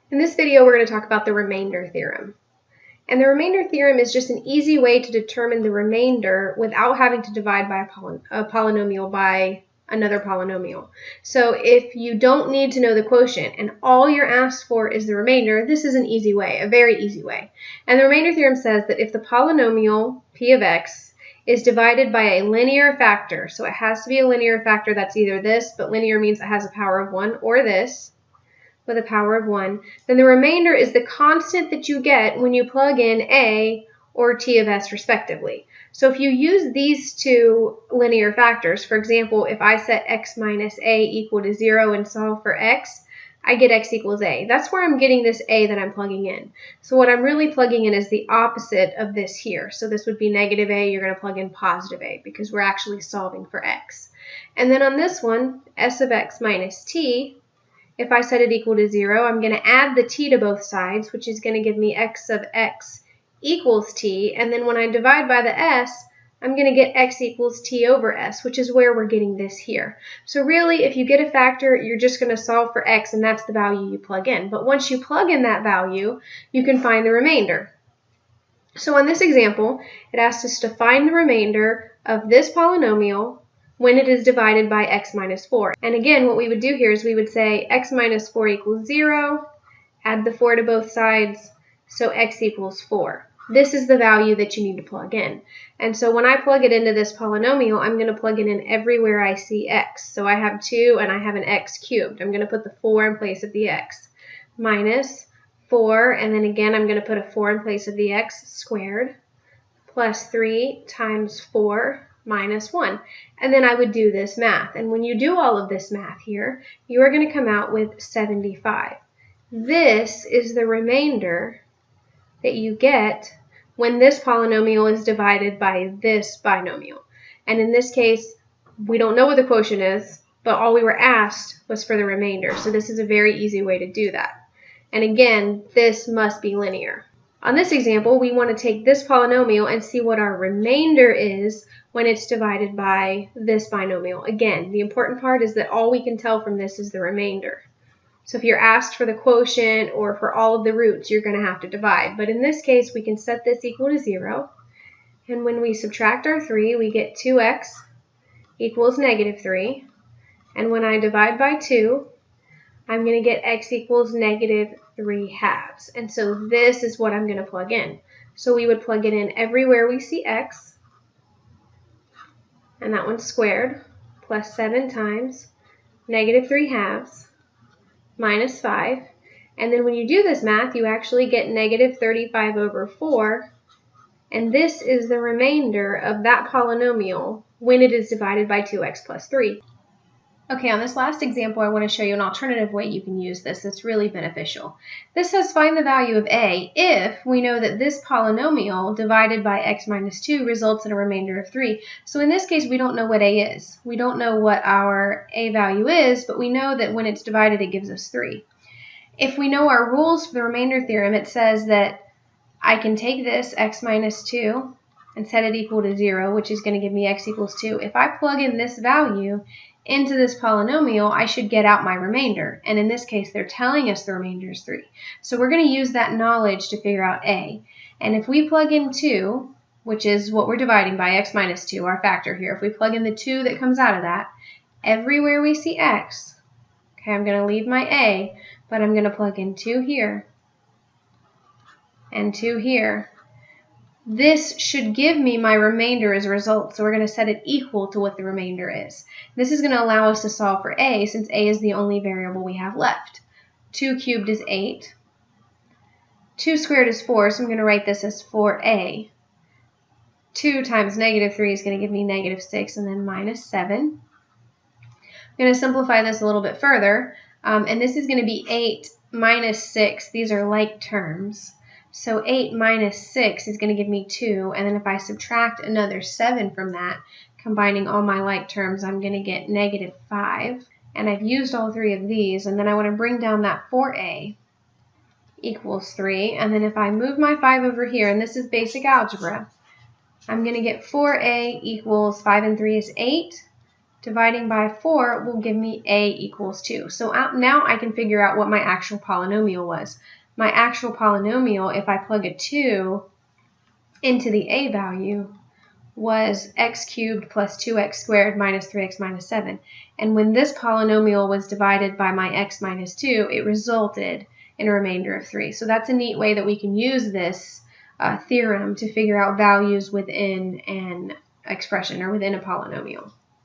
In this video, we're going to talk about the remainder theorem. And the remainder theorem is just an easy way to determine the remainder without having to divide by a polynomial by another polynomial. So if you don't need to know the quotient and all you're asked for is the remainder, this is an easy way, a very easy way. And the remainder theorem says that if the polynomial p of x is divided by a linear factor, so it has to be a linear factor that's either this, but linear means it has a power of 1, or this, with a power of 1, then the remainder is the constant that you get when you plug in a or t of s respectively. So if you use these two linear factors, for example, if I set x minus a equal to 0 and solve for x, I get x equals a. That's where I'm getting this a that I'm plugging in. So what I'm really plugging in is the opposite of this here. So this would be negative a, you're going to plug in positive a because we're actually solving for x. And then on this one, s of x minus t, if I set it equal to 0, I'm going to add the t to both sides, which is going to give me x of x equals t. And then when I divide by the s, I'm going to get x equals t over s, which is where we're getting this here. So really, if you get a factor, you're just going to solve for x, and that's the value you plug in. But once you plug in that value, you can find the remainder. So in this example, it asks us to find the remainder of this polynomial when it is divided by x minus 4. And again, what we would do here is we would say x minus 4 equals 0, add the 4 to both sides, so x equals 4. This is the value that you need to plug in. And so when I plug it into this polynomial, I'm going to plug it in everywhere I see x. So I have 2 and I have an x cubed. I'm going to put the 4 in place of the x. Minus 4, and then again I'm going to put a 4 in place of the x squared, plus 3 times 4 minus 1. And then I would do this math. And when you do all of this math here, you are going to come out with 75. This is the remainder that you get when this polynomial is divided by this binomial. And in this case, we don't know what the quotient is, but all we were asked was for the remainder. So this is a very easy way to do that. And again, this must be linear. On this example, we want to take this polynomial and see what our remainder is when it's divided by this binomial. Again, the important part is that all we can tell from this is the remainder. So if you're asked for the quotient or for all of the roots, you're going to have to divide. But in this case, we can set this equal to 0. And when we subtract our 3, we get 2x equals negative 3. And when I divide by 2, I'm going to get x equals negative 3/2. And so this is what I'm going to plug in. So we would plug it in everywhere we see x. And that one's squared, plus 7 times negative 3/2 minus 5. And then when you do this math, you actually get negative 35 over 4. And this is the remainder of that polynomial when it is divided by 2x plus 3. Okay, on this last example, I want to show you an alternative way you can use this that's really beneficial. This says find the value of a if we know that this polynomial divided by x minus 2 results in a remainder of 3. So in this case, we don't know what a is. We don't know what our a value is, but we know that when it's divided, it gives us 3. If we know our rules for the remainder theorem, it says that I can take this x minus 2 and set it equal to 0, which is going to give me x equals 2. If I plug in this value into this polynomial, I should get out my remainder. And in this case, they're telling us the remainder is 3. So we're going to use that knowledge to figure out a. And if we plug in 2, which is what we're dividing by, x minus 2, our factor here, if we plug in the 2 that comes out of that, everywhere we see x, okay, I'm going to leave my a, but I'm going to plug in 2 here and 2 here. This should give me my remainder as a result, so we're going to set it equal to what the remainder is. This is going to allow us to solve for a, since a is the only variable we have left. 2 cubed is 8. 2 squared is 4, so I'm going to write this as 4a. 2 times negative 3 is going to give me negative 6, and then minus 7. I'm going to simplify this a little bit further, and this is going to be 8 minus 6. These are like terms. So 8 minus 6 is going to give me 2, and then if I subtract another 7 from that, combining all my like terms, I'm going to get negative 5. And I've used all 3 of these, and then I want to bring down that 4a equals 3. And then if I move my 5 over here, and this is basic algebra, I'm going to get 4a equals 5 and 3 is 8, dividing by 4 will give me a equals 2. So now I can figure out what my actual polynomial was. My actual polynomial, if I plug a 2 into the a value, was x cubed plus 2x squared minus 3x minus 7. And when this polynomial was divided by my x minus 2, it resulted in a remainder of 3. So that's a neat way that we can use this theorem to figure out values within an expression or within a polynomial.